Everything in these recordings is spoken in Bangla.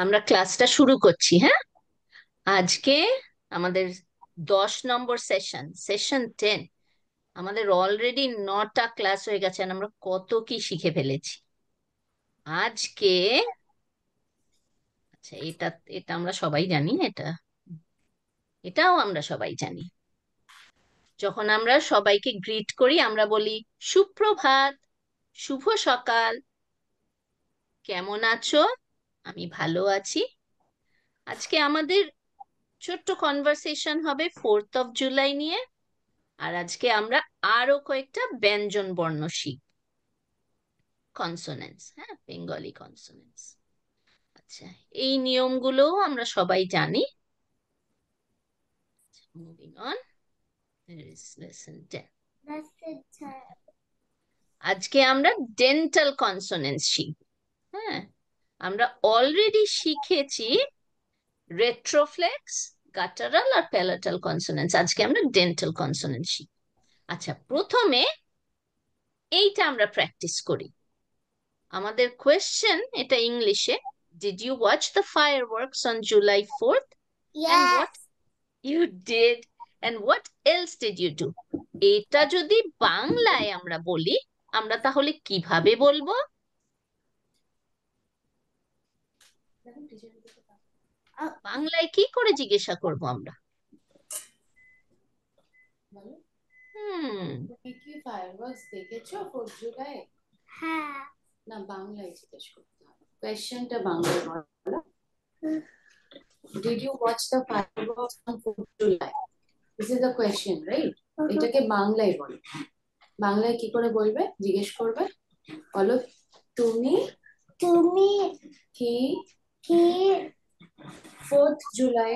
আমরা ক্লাসটা শুরু করছি, হ্যাঁ? আজকে আমাদের 10 নম্বর সেশন 10। আমাদের অলরেডি 9টা ক্লাস হয়ে গেছে আর আমরা কত কি শিখে ফেলেছি আজকে। আচ্ছা, এটা এটা আমরা সবাই জানি, এটাও আমরা সবাই জানি। যখন আমরা সবাইকে গ্রিট করি আমরা বলি সুপ্রভাত, শুভ সকাল, কেমন আছো? আমি ভালো আছি। আজকে আমাদের ছোট্ট কনভারসেশন হবে 4th of July নিয়ে। আর আজকে আমরা আরো কয়েকটা ব্যঞ্জন বর্ণ শিখব, কনসোনেন্টস, হ্যাঁ, বেঙ্গলি কনসোনেন্টস। আচ্ছা, এই নিয়মগুলোও আমরা সবাই জানি। Moving on, lesson 10। আজকে আমরা ডেন্টাল কনসোনেন্টস শিখব। হ্যাঁ, আমরা অলরেডি শিখেছি রেট্রোফ্লেক্স, গাটারাল আর প্যালাটাল কনসোনেন্টস। আজকে আমরা ডেন্টাল কনসোনেন্টস শিখব। আচ্ছা, প্রথমে এইটা আমরা প্র্যাকটিস করি। আমাদের কোয়েশ্চেন এটা ইংলিশে, did you watch the fireworks on July 4th? And what you did and what else did you do? এটা যদি বাংলায় আমরা বলি আমরা তাহলে কিভাবে বলবো? বাংলায় কি করে জিজ্ঞাসা করব আমরা? তুমি কি ফায়ারওয়ার্কস দেখেছো 4th জুলাই? হ্যাঁ। না, বাংলায় জিজ্ঞেস করতে হবে। কোয়েশ্চেনটা বাংলায় বলো। Did you watch the fireworks on 4th July? This is the question, right? এটাকে বাংলায় বলো। বাংলায় কি করে বলবে? জিজ্ঞেস করবে, বলো তুমি কি 4th জুলাই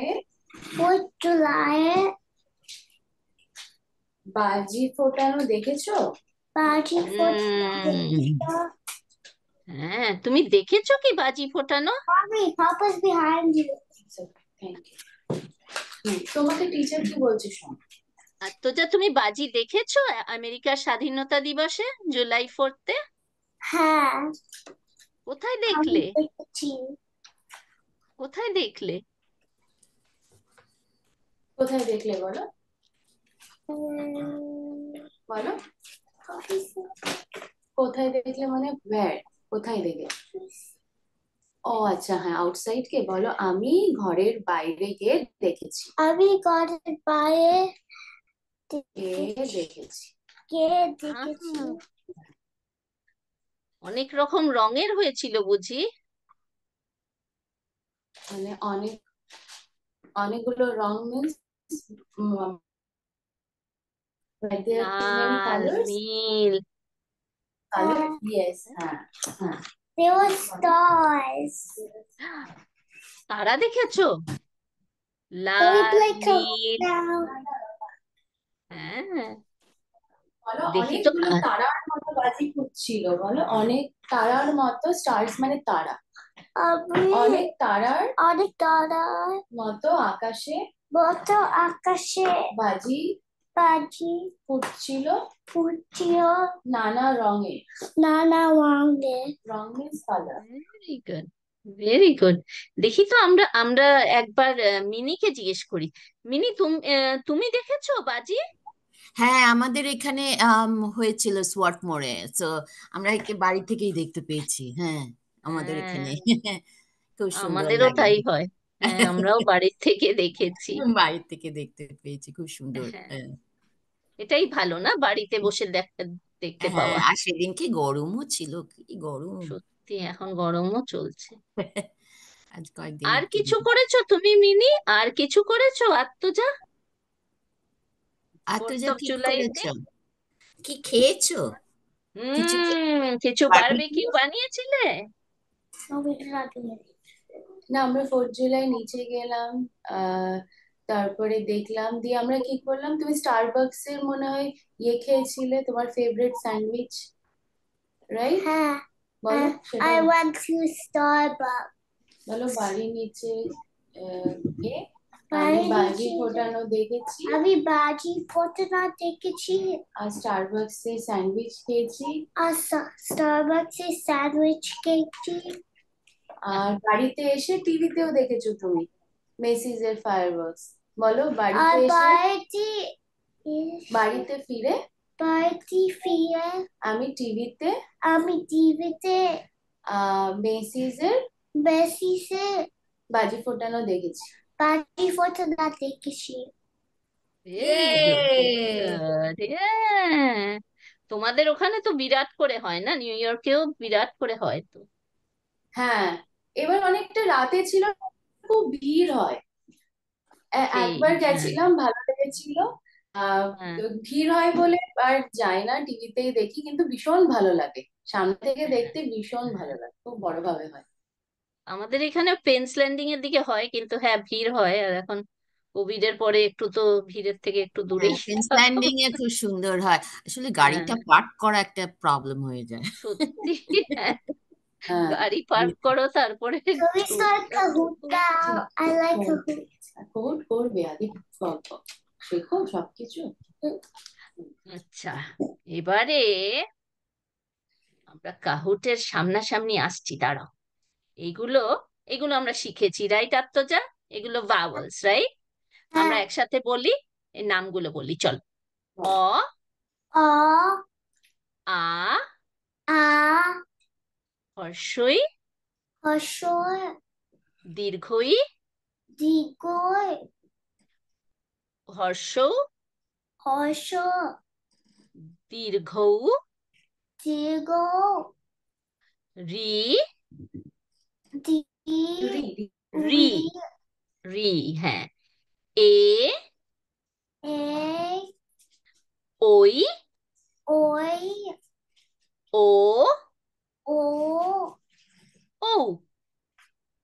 বাজি ফোটানো দেখেছো? হ্যাঁ, তুমি দেখেছো কি বাজি ফোটানো? Mommy, Papa's behind you. Thank you. তোমাকে টিচার কি বলছে শোনো। আর তো যা, তুমি বাজি দেখেছো আমেরিকার স্বাধীনতা দিবসে July 4th-এ? হ্যাঁ। কোথায় দেখলে? দেখেছি। কোথায় দেখলে? কোথায় দেখলে বলো, বলো কোথায় দেখলে মানে where? কোথায় দেখলে? ও আচ্ছা, হ্যাঁ, আউটসাইড কে বলো আমি ঘরের বাইরে গিয়ে দেখেছি। আমি ঘরের বাইরে দেখেছি। অনেক রকম রঙের হয়েছিল বুঝি? মানে অনেকগুলো রং মিন্স লাল, নীল। yes, হ্যাঁ হ্যাঁ। There were stars. তারা দেখেছো? Can we Lal, play Neil. now? হ্যাঁ, বলো দেখি তো। অনেকগুলো তারার মতো বাজি ফুটছিল, বলো অনেক তারার মতো, স্টার্স মানে তারা, অনেক তারার মতো আকাশে বাজি ফুটছিল নানা রঙের। রং means colour. Very good, very good. দেখি তো, আমরা আমরা একবার মিনিকে জিজ্ঞেস করি। মিনি, তুমি দেখেছো বাজি? হ্যাঁ, আমাদের এখানে হয়েছিল সোয়াটমোরে, তো আমরা একে বাড়ি থেকেই দেখতে পেয়েছি। হ্যাঁ, আমাদের এখানে খুব সুন্দর আমাদেরও লাগে। তাই হয়। হ্যাঁ, আমরাও বাড়ির থেকে দেখেছি। বাড়ি থেকে দেখতে পেয়েছি, খুব সুন্দর। হ্যাঁ, হ্যাঁ এটাই ভালো না, বাড়িতে বসে দেখতে হ্যাঁ, পাওয়া। আর সেদিন কি গরমও ছিল, কি গরম! সত্যি, এখন গরমও চলছে। আজ কয়েকদিন আর একটু কিছু করেছো তুমি মিনি? আর কিছু করেছো আত্মজা? আত্মজা 4th of কি July এর করেছো? দিন? কি খেয়েছো? কিছু কিছু বারবিকিউ? বারবিকিউ বানিয়েছিলে? না, আমরা 4th জুলাই নিচে গেলাম, তারপরে দেখলাম, দিয়ে আমরা কি করলাম, তুমি স্টারবাকস এর মনে হয় খেয়েছিলে, তোমার ফেভারিট স্যান্ডউইচ, রাইট? হ্যাঁ। বলো I went to Starbucks. বলো বাড়ির নিচে গিয়ে আমি বাজি বাজি ফোটানো দেখেছি, আমি বাজি ফোটানো দেখেছি আর স্টারবাকসে স্যান্ডউইচ খেয়েছি, আর স্টারবাকসে স্যান্ডউইচ খেয়েছি আর বাড়িতে এসে টিভিতেও দেখেছো তুমি মেসিস এর ফায়ারওয়ার্কস। বলো আর বাড়িতে এসে বাড়িতে ফিরে ফিরে আমি টিভিতে মেসিস এর বেসিসে বাজি ফোটানো দেখেছি। বাজি ফোটানো দেখেছি ভেরি গুড, তোমাদের ওখানে তো বিরাট করে হয় না? নিউ ইয়র্কেও বিরাট করে হয় তো। হ্যাঁ, এবার অনেকটা রাতে ছিল, খুব ভিড় হয়। সেই, একবার হ্যাঁ গেছিলাম, ভালো লেগেছিল। আহ হ্যাঁ ভিড় হয় বলে আর যাই না, টিভিতেই দেখি, কিন্তু ভীষণ ভালো লাগে, সামনে থেকে হ্যাঁ। দেখতে ভীষণ ভালো লাগে, খুব বড় ভাবে হয়। আমাদের এখানে পেন্স ল্যান্ডিং এর দিকে হয়, কিন্তু হ্যাঁ ভিড় হয়। আর এখন কোভিড এর পরে একটু তো ভিড়ের থেকে একটু হ্যাঁ, দূরেই পেন্স থাকো। ল্যান্ডিং এ খুব সুন্দর হয়। আসলে হ্যাঁ গাড়িটা পার্ক করা একটা প্রবলেম হয়ে যায়। সত্যি, হ্যাঁ, হ্যাঁ, গাড়ি পার্ক করো তারপরে So we start Kahoot now. I like Kahoot. Code করবে আদি, শেখো সবকিছু। আচ্ছা, এবারে আমরা কাহুটের সামনাসামনি আসছি, দাঁড়াও। এইগুলো এগুলো আমরা শিখেছি, রাইট আত্মজা? এগুলো ভাওয়েলস, রাইট? আমরা একসাথে বলি, এই নামগুলো বলি, চল। অ, A, আ, A, হর্ষই, হর্ষই, দীর্ঘই, দীর্ঘই, হর্ষ, হর্ষ, দীর্ঘৌ, দীর্ঘ, রি, দি, রি, রি, রি, হ্যাঁ, এ, এ, ওই, ওই, ও, ও, ও।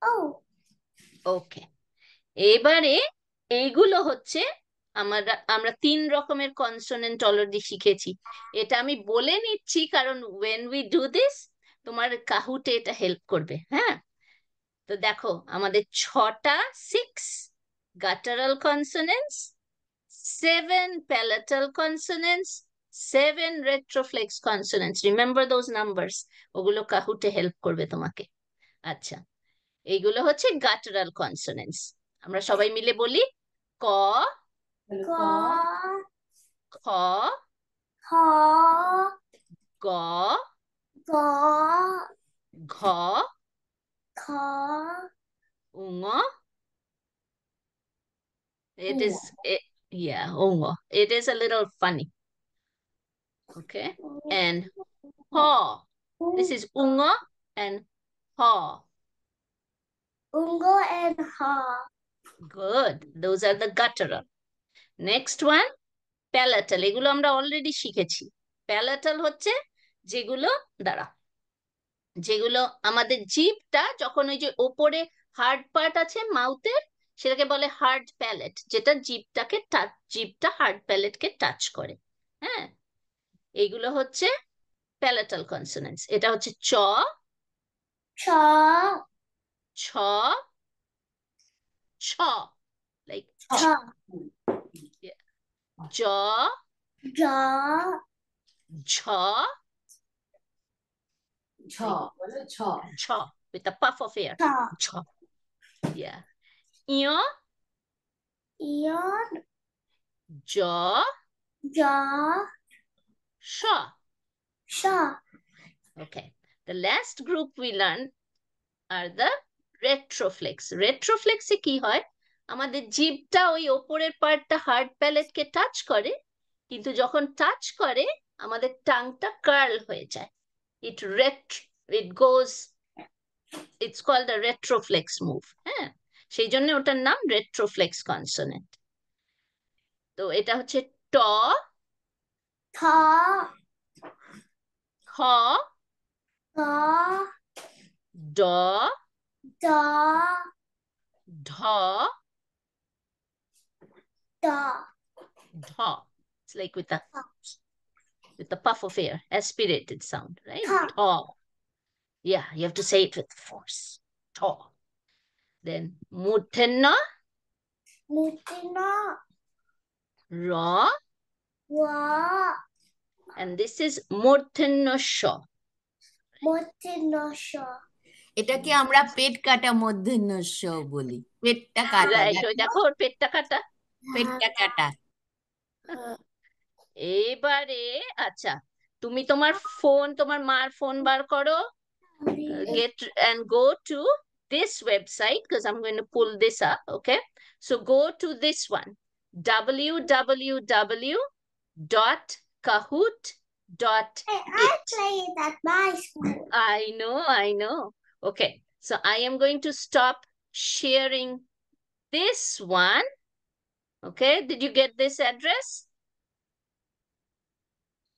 ও। ওকে, এবারে এইগুলো হচ্ছে আমরা আমরা 3 রকমের কনসোনেন্ট অলরেডি শিখেছি। এটা আমি বলে নিচ্ছি কারণ when we do this তোমার কাহুটে এটা হেল্প করবে, হ্যাঁ? তো দেখো, আমাদের 6টা 6 guttural consonants, 7 palatal consonants, 7 retroflex consonants. Remember those numbers. ওগুলো কাহুটে হেল্প করবে তোমাকে। আচ্ছা, এইগুলো হচ্ছে guttural consonants। আমরা সবাই মিলে বলি, ক, ক, খ, খ, গ, গ, ঘ, খ, উঙ। It is, it, yeah, উঙ. It is a little funny. Okay, and হ. This is উঙ and হ. ungo and ha. Good. Those are the guttural. Next one, palatal. এগুলো আমরা অলরেডি শিখেছি। প্যালাটাল হচ্ছে যেগুলো, দাঁড়া, যেগুলো আমাদের জিভটা যখন ওই যে ওপরে হার্ড পার্ট আছে মাউথের, সেটাকে বলে হার্ড প্যালেট, যেটা জিভটাকে টাচ, জিভটা হার্ড প্যালেটকে টাচ করে। হ্যাঁ, এইগুলো হচ্ছে প্যালেটাল কনসোনেন্টস। এটা হচ্ছে চ, ছ, ছ, ছ, লাইক ছ, জ, জ, ঝ, ছ, বলো ছ, ঝ, with a puff of air, ছ, ঝ, yeah, ইয়, ইয়ন, জ, জ, শ. শ. Okay, the last group we learned are the retroflex. Retroflex এ কি হয়, আমাদের জিভটা ওই ওপরের পার্টটা হার্ড প্যালেটকে টাচ করে, কিন্তু যখন টাচ করে আমাদের টাংটা কার্ল হয়ে যায়। It goes, it's called a retroflex move. হ্যাঁ, সেই জন্য ওটার নাম retroflex consonant। তো এটা হচ্ছে ট, থ, খ, ক, ড, ড, ঢ, ড. ঢ. It's like with the puff of air, aspirated sound, right? Th. ঢ. Yeah, you have to say it with force. ঢ. Then মূর্ধন্য, Mutino. Ra, Wa. and this is Murthanno Sha. Mutino sho. এটাকে আমরা পেট কাটা মধ্যাহ্ন স বলি, পেটটা কাটা, রাইট, ওই দেখো দেখো ওর পেটটা কাটা। পেটটা কাটা। এবারে আচ্ছা, তুমি তোমার মার ফোন বার করো, get and go to this website because I'm going to pull this up. Okay, so go to this one, Hey, I www.kahoot.it. play it at my school. I know. Okay, so I am going to stop sharing this one. Okay, did you get this address?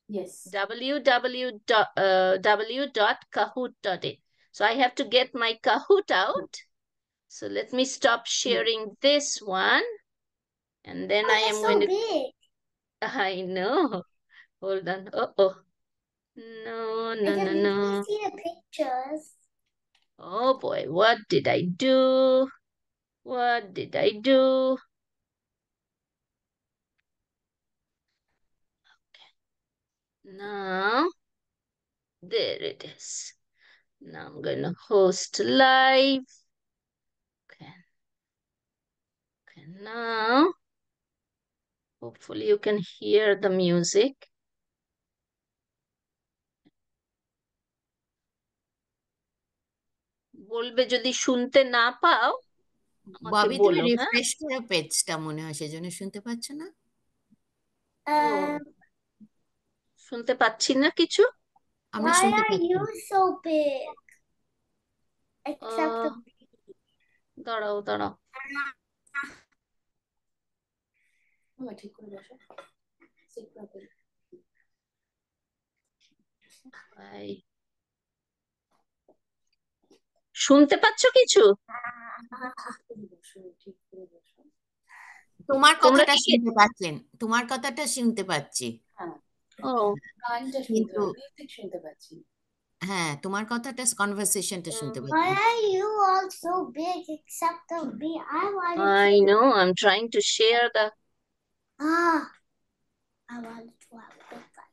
Yes. www.kahoot.it. So I have to get my Kahoot out. So let me stop sharing this one. And then I am It's going so to, big. I know. Hold on. Oh. No. Can you see the pictures? Oh boy, what did I do? What did I do? Okay. Now, there it is. Now I'm going to host live. Okay. Okay, now, hopefully you can hear the music. বলবে যদি শুনতে না পাও আমাকে ববি তুমি বলো, হ্যাঁ? রিফ্রেশ করো পেজটা, মনে হয় সেজন্য শুনতে পাচ্ছ না। শুনতে পাচ্ছি না কিছু। আমরা Why শুনতে are পাচ্ছি you so big? Except the দাঁড়াও। ঠিক করে বসো। Sit properly. শুনতে পাচ্ছ কিছু? ঠিক করে বসো। তোমার তোমরা কথাটা কি শুনতে পাচ্ছেন, তোমার কথাটা শুনতে পাচ্ছি, হ্যাঁ, ও গানটা শুনতে কিন্তু পাচ্ছি, মিউজিক শুনতে পাচ্ছি। হ্যাঁ তোমার কথাটা, কনভারসেশনটা শুনতে Why পাচ্ছি। are you all so big except of me? I want to I know, I'm trying to share the I want to have a big one.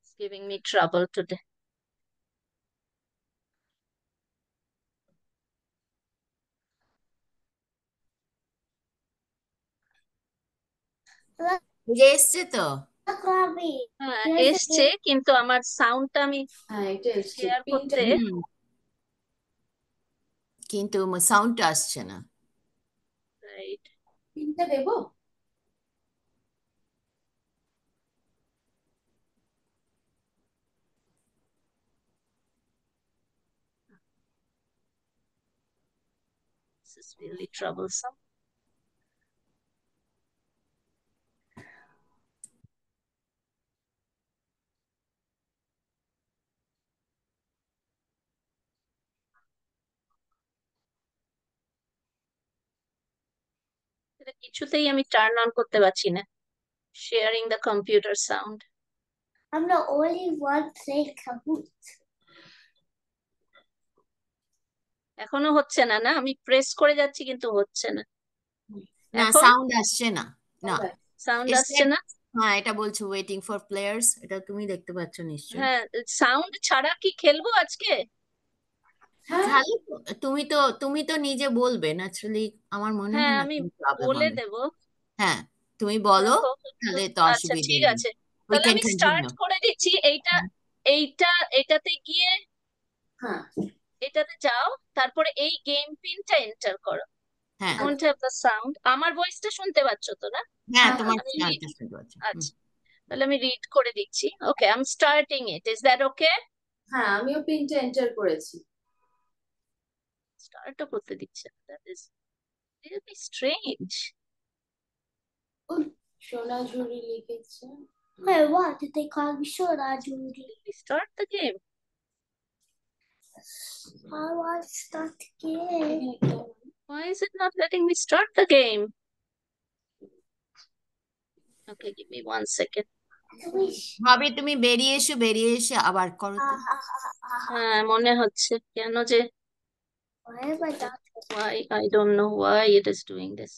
it's giving me trouble today. বুঝে এসছে তো? Look, Mommy. হ্যাঁ, Here's the এসছে, big. কিন্তু আমার সাউন্ডটা আমি হ্যাঁ, এটা এসছে। শেয়ার করতে কিন্তু সাউন্ডটা আসছে না। রাইট, পিনটা দেবো? this is really troublesome. এটা কিছুতেই আমি টার্ন অন করতে পারছি না, sharing the computer sound. I'm the only one playing Kahoot. এখনো হচ্ছে না, না আমি প্রেস করে যাচ্ছি কিন্তু হচ্ছে না। না, এখন সাউন্ড আসছে না। না, সাউন্ড Is আসছে that- না। হ্যাঁ, এটা বলছো ওয়েটিং ফর প্লেয়ার্স, এটা তুমি দেখতে পাচ্ছ নিশ্চয়ই। হ্যাঁ, সাউন্ড ছাড়া কি খেলবো আজকে? হ্যাঁ, তাহলে তুমি তো নিজে বলবে ন্যাচারালি, আমার মনে হ্যাঁ, হয় না আমি কোনো প্রবলেম বলে হবে। দেব। হ্যাঁ, তুমি বলো, দেখো, তাহলে তো আচ্ছা অসুবিধে ঠিক নেই। আছে, উই তাহলে ক্যান আমি স্টার্ট কন্টিনিউ। করে দিচ্ছি। এটাতে গিয়ে হ্যাঁ, এটাতে যাও, তারপরে এই গেম পিনটা এন্টার করো। হ্যাঁ ডোন্ট হ্যাভ দ্য সাউন্ড। আমার ভয়েসটা শুনতে পাচ্ছ তো, না? হ্যাঁ, হ্যাঁ, তোমার আমি সাউন্ডটা শুনতে পাচ্ছ। আচ্ছা, তাহলে আমি রিড করে দিচ্ছি। Okay, I am starting it. Is that okay? হ্যাঁ, আমিও পিনটা এন্টার করেছি। স্টার্টও করতে দিচ্ছে, দ্যাট ইজ রিয়েলি স্ট্রেঞ্জ। সোনা ঝুড়ি লিখেছে। Wait, what? Did they call me Shona Judy? We start the game. I want to start the game. Why is it not letting me start the game? Okay, give me 1 second. ভাবে তুমি বেরিয়ে এসে আবার করো তো। হ্যাঁ, মনে হচ্ছে কেন যে Why am I not? why I don't know why it is doing this.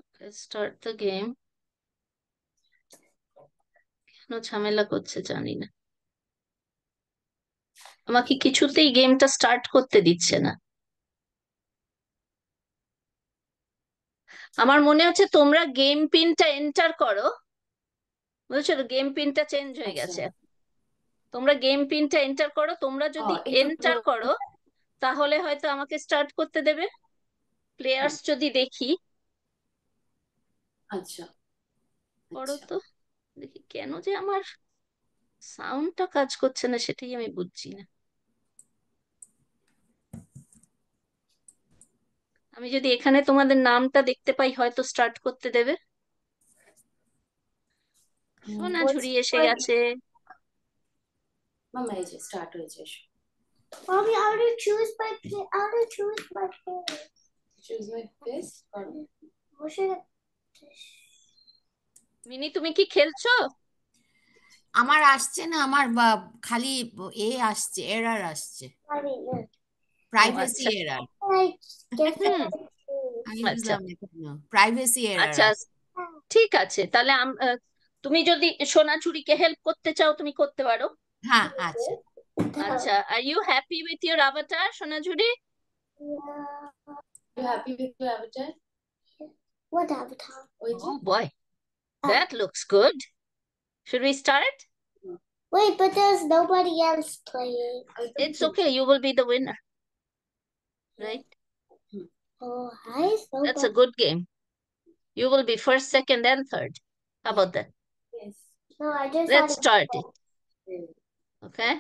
Okay, start the game. কেন ঝামেলা করছে জানি না। আমাকে কিছুতেই গেমটা স্টার্ট করতে দিচ্ছে না। আমার মনে হচ্ছে তোমরা গেম পিনটা এন্টার করো, বুঝছো তো, গেম পিনটা চেঞ্জ হয়ে গেছে। তোমরা গেম পিনটা এন্টার করো, তোমরা যদি এন্টার করো তাহলে হয়তো আমাকে স্টার্ট করতে দেবে। প্লেয়ার্স যদি দেখি। আচ্ছা করো তো দেখি, কেন যে আমার সাউন্ডটা কাজ করছে না সেটাই আমি বুঝছি না। আমি যদি এখানে তোমাদের নামটা দেখতে পাই হয়তো স্টার্ট করতে দেবে। সোনা ঝুড়ি এসে গেছে। মামা এই যে স্টার্ট হয়েছে। Mommy, how to choose my place? How to choose my place? Choose my face করো। What should I? মিনি তুমি কি খেলছো? আমার আসছে না, আমার খালি আসছে, এরার আসছে, Mommy, look. প্রাইভেসি আচ্ছা। এরার। Like, get হুম, আমি আচ্ছা বুঝলাম না কেন প্রাইভেসি এরার আচ্ছা আসছে। ঠিক আছে, তাহলে তুমি যদি সোনা চুরিকে হেল্প করতে চাও তুমি করতে পারো। হ্যাঁ আচ্ছা। আচ্ছা, are you happy with your avatar সোনা ঝুরি? You happy with your avatar? What avatar? ওই যে Oh boy, that looks good. Should we start? Wait, but there's nobody else playing. It's okay, you will be the winner. Right? Oh, hi, That's a nobody. good game. You will be first, second, and third. How about that? yes. No, I just Let's want start it. Okay?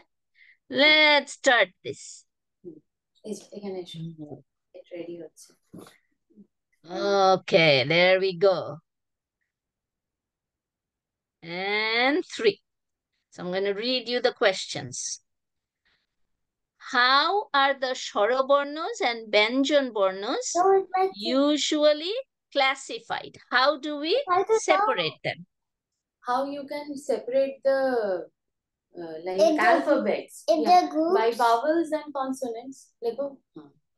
Let's start this. এই যে এখানে এসো, রেডি হচ্ছে। Okay, there we go. And 3. So I'm going to read you the questions. How are the Shorobornos and Benjon Bornos No, it's like usually classified? How do we I don't know. separate them? How you can separate the like In the- alphabets in the groups? by vowels and consonants? Like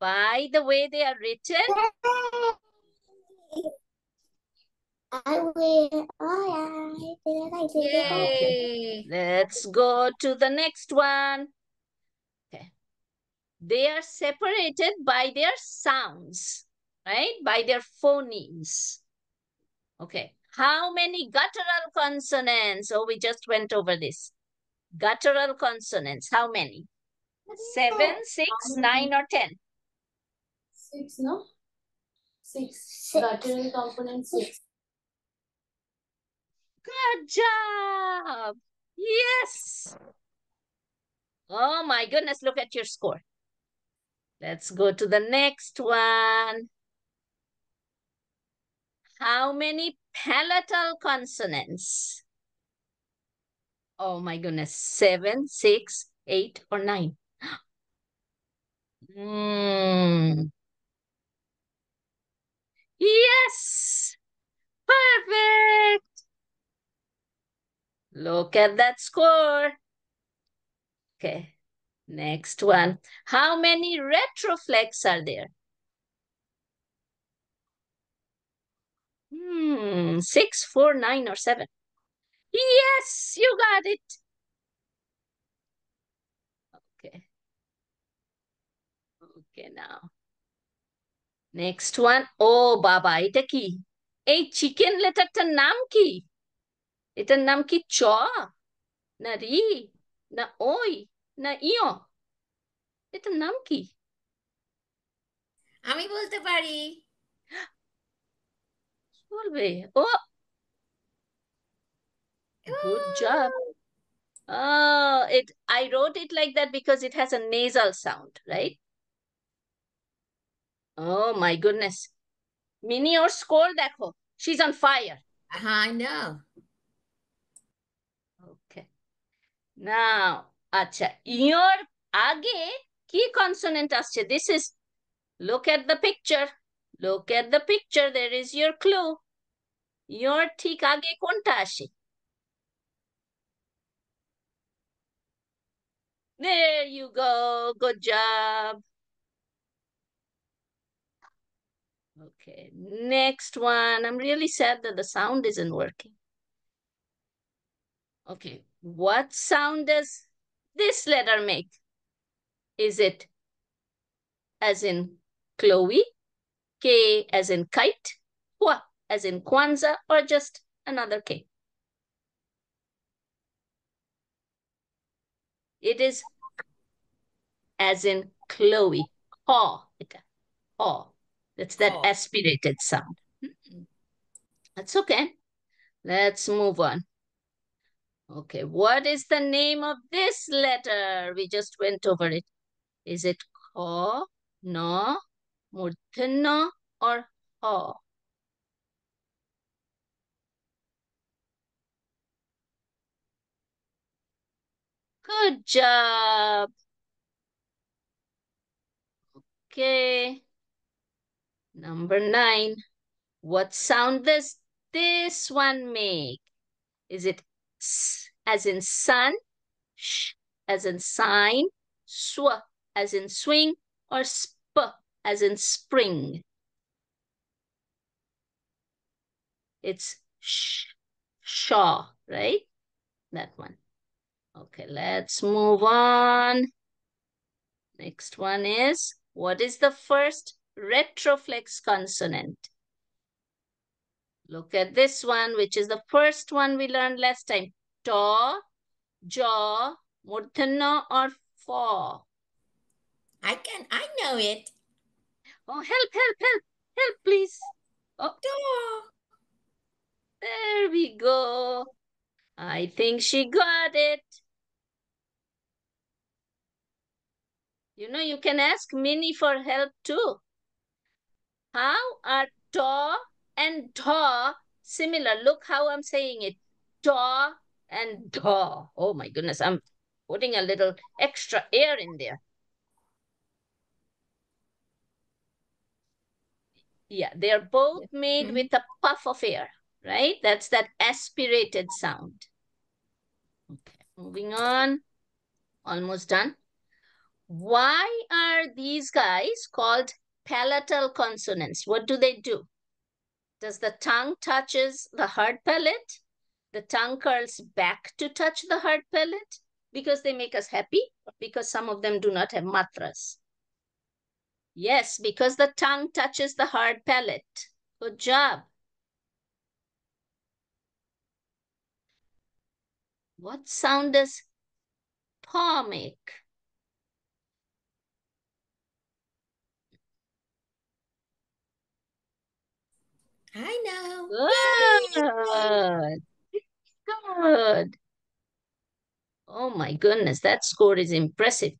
By the way they are written. I will. I did it. Yay! Let's go to the next one. Okay. They are separated by their sounds, right? By their phonemes. Okay. How many guttural consonants? Oh, we just went over this. Guttural consonants. How many? 7, 6, 9, or 10? 6, no? 6. Six. Guttural component 6. Good job. Yes. Oh my goodness, look at your score. Let's go to the next one. How many palatal consonants? Oh my goodness, 7, 6, 8, or 9? Yes, perfect. Look at that score. Okay, next one. How many retroflex are there? 6, 4, 9, or 7? Yes, you got it. Okay. Okay, now. Next one. Oh, বাবা, এটা কি? এই চিকেন লেটারটার নাম কি? এটার নাম কি চ, না রি, না ওই, না ইয়? এটার নাম কি? আমি বলতে পারি। বলবে? ও, good job. I wrote it like that because it has a nasal sound, right? Oh my goodness. Mini or score দেখো. She's on fire. I know. Okay. Now, আচ্ছা, your আগে কি consonant আসছে? This is, look at the picture. Look at the picture. There is your clue. Your ঠিক আগে কোনটা আসে? There you go. Good job. Okay, next one. I'm really sad that the sound isn't working. Okay, what sound does this letter make? Is it as in Chloe, K as in kite, Kwa as in Kwanzaa, or just another K? It is as in Chloe. Haw. Haw. That's that Haw. aspirated sound. That's okay. Let's move on. Okay, what is the name of this letter? We just went over it. Is it Kha, Na, Murthana, or Ha? Good job. Okay. Number 9. What sound does this one make? Is it S as in sun, Sh as in sign, Swa as in swing, or Sp as in spring? It's Sh, Shaw, right? That one. Okay, let's move on. Next one is, what is the first retroflex consonant? Look at this one, which is the first one we learned last time. Ta, jaw, murthana, or fa? I know it. Oh, help, please. Oh, Duh. there we go. I think she got it. You know, you can ask Minnie for help too. How are ta and dha similar? Look how I'm saying it. Ta and dha. Oh my goodness, I'm putting a little extra air in there. Yeah, they're both made with a puff of air, right? That's that aspirated sound. Okay, moving on. Almost done. Why are these guys called palatal consonants? What do they do? Does the tongue touches the hard palate? The tongue curls back to touch the hard palate because they make us happy, or because some of them do not have matras? Yes, because the tongue touches the hard palate. Good job. What sound does paw make? I know. Good. Good. Oh my goodness, that score is impressive.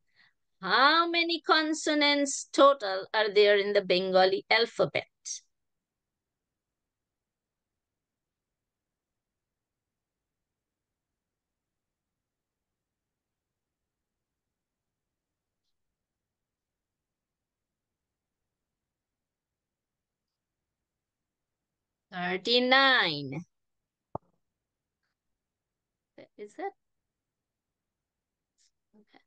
How many consonants total are there in the Bengali alphabet? $39. Is that? Okay.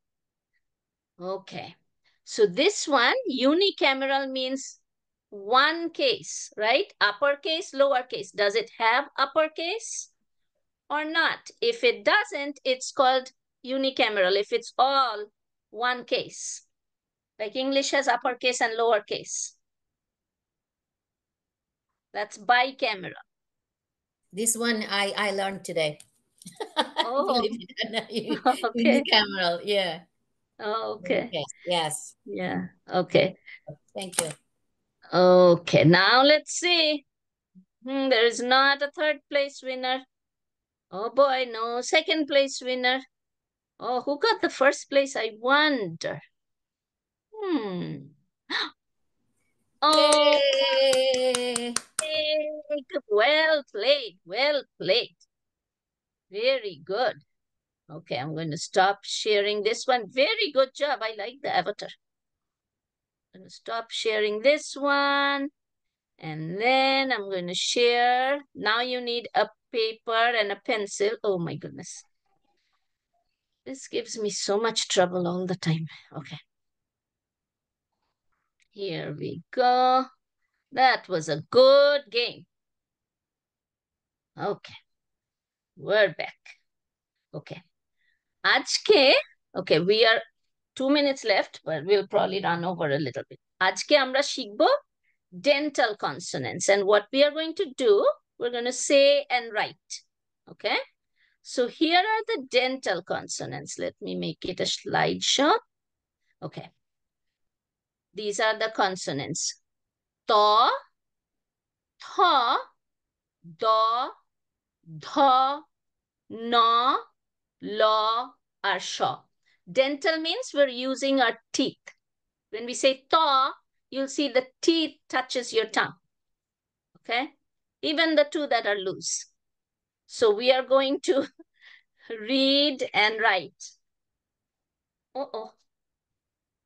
Okay. So this one, unicameral, means one case, right? Uppercase, lowercase. Does it have uppercase or not? If it doesn't, it's called unicameral. If it's all one case, like English has uppercase and lowercase, that's bicameral. This one I learned today. Oh, Believe it or not, okay. unicameral. Yeah. Oh, okay. Yes. Yeah. Okay. Thank you. Okay. Now let's see. There is not a third place winner. Oh boy, no second place winner. Oh, who got the first place? I wonder. Oh, Yay! Well played. Well played. Very good. Okay, I'm going to stop sharing this one. Very good job. I like the avatar. I'm going to stop sharing this one. And then I'm going to share. Now you need a paper and a pencil. Oh my goodness. This gives me so much trouble all the time. Okay. Here we go. That was a good game. Okay. We're back. Okay. Ajke, okay, we are 2 minutes left, but we'll probably run over a little bit. আজকে আমরা শিখবো dental consonants, and what we are going to do, we're going to say and write. Okay, so here are the dental consonants. Let me make it a slideshow. Okay, these are the consonants: to, tha, da, dha, na, la, or sha. Dental means we're using our teeth. When we say ta, you'll see the teeth touches your tongue. Okay, even the two that are loose. So we are going to read and write. Oh,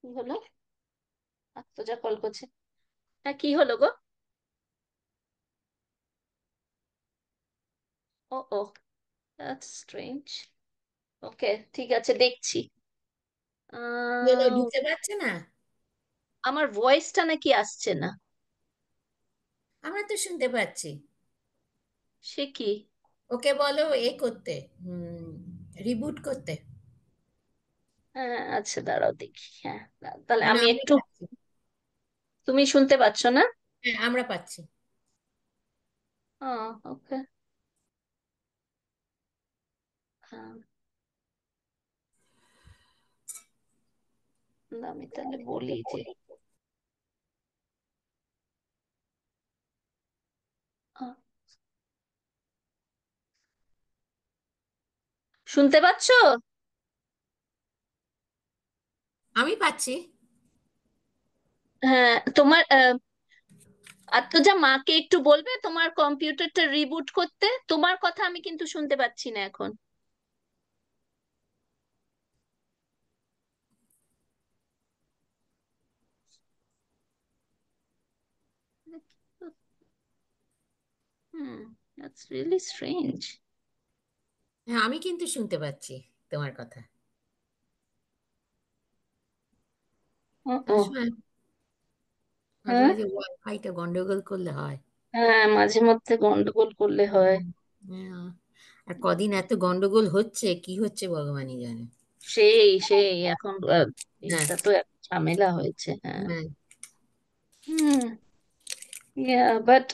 কি হলো? আত্মজা কল করছে। হ্যাঁ, কি হলো গো? Oh, that's strange. Okay, ঠিক আছে, দেখছি। ঢুকতে পারছে না? আমার ভয়েসটা নাকি আসছে না। আমরা তো শুনতে পাচ্ছি। সে কি? ওকে বলো এ করতে, রিবুট করতে। হ্যাঁ, আচ্ছা, দাঁড়াও দেখি। হ্যাঁ, তাহলে মানে আমি আমি একটু, পাচ্ছি। তুমি শুনতে পাচ্ছ না? হ্যাঁ, আমরা পাচ্ছি। ওকে, আমি তাহলে বলি যে আহ, শুনতে পাচ্ছ? আমি পাচ্ছি। হ্যাঁ, তোমার আত্মজা মাকে একটু বলবে তোমার কম্পিউটারটা রিবুট করতে। তোমার কথা আমি কিন্তু শুনতে পাচ্ছি না এখন। হুম, that's really strange. হ্যাঁ, আমি কিন্তু শুনতে পাচ্ছি তোমার কথা। ও, আসলে মাঝে হ্যাঁ, মাঝে ওয়াইফাইটা গন্ডগোল করলে হয়। হ্যাঁ, মাঝে মধ্যে গন্ডগোল করলে হয়। হ্যাঁ, আর কদিন এত গন্ডগোল হচ্ছে, কি হচ্ছে ভগবানই জানে। সেই এখন হ্যাঁ, এটা তো এক ঝামেলা হয়েছে। হ্যাঁ, হ্যাঁ। হুম, বাট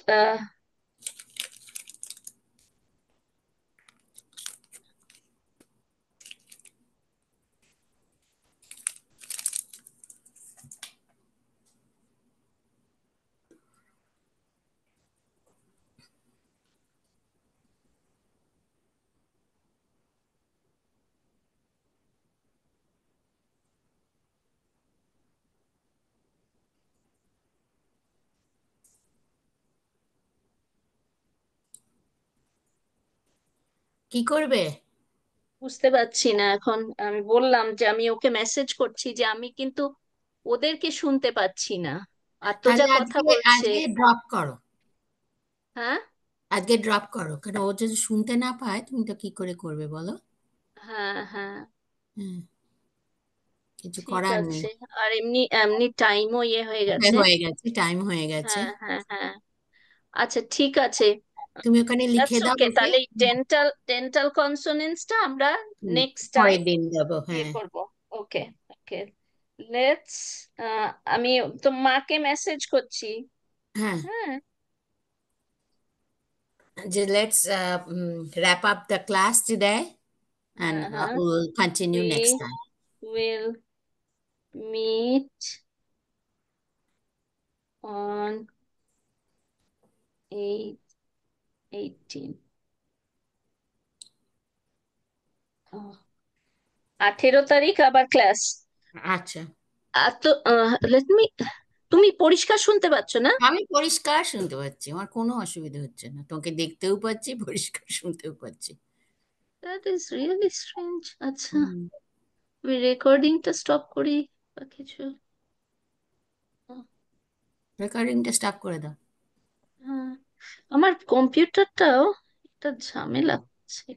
কি করবে? বুঝতে পারছি না এখন। আমি বললাম যে আমি ওকে মেসেজ করছি যে আমি কিন্তু ওদেরকে শুনতে পাচ্ছি না। আত্মজা তাহলে কথা আজকে বলছে। আজকে ড্রপ করো। হ্যাঁ, আজকে ড্রপ করো, কারণ ও যদি শুনতে না পায় তুমি তো কি করে করবে বলো। হ্যাঁ, হ্যাঁ, হ্যাঁ, কিছু ঠিক করার নেই। আছে। আর এমনি এমনি টাইমও ইয়ে হয়ে গেছে। হয়ে গেছে, টাইম হয়ে গেছে। হ্যাঁ, হ্যাঁ, হ্যাঁ, আচ্ছা, ঠিক আছে। তুমি ওখানে লিখে দ্যাটস দাও ওকে। বসে। তাহলে ডেন্টাল কনসোনেন্টসটা আমরা নেক্সট টাইম পরের দিন যাবো, ইয়ে হ্যাঁ। করবো। ওকে, ওকে, লেটস। আমি তো মাকে মেসেজ করছি। হ্যাঁ, হ্যাঁ, যে let's wrap up the class today and হ্যাঁ, হ্যাঁ, we'll continue we next time. will meet on 18 18 তারিখ আবার ক্লাস। আচ্ছা। তো লেট মি তুমি পরিষ্কার শুনতে পাচ্ছ না? আমি পরিষ্কার শুনতে পাচ্ছি, আমার কোনো অসুবিধা হচ্ছে না, তোমাকে দেখতেও পাচ্ছি, পরিষ্কার শুনতেও পাচ্ছি। That is really strange. আচ্ছা, হুম। আমি রেকর্ডিংটা স্টপ করি বা কিছু। রেকর্ডিংটা স্টপ করে দাও। হ্যাঁ, আমার কম্পিউটারটাও একটা ঝামেলা করছে।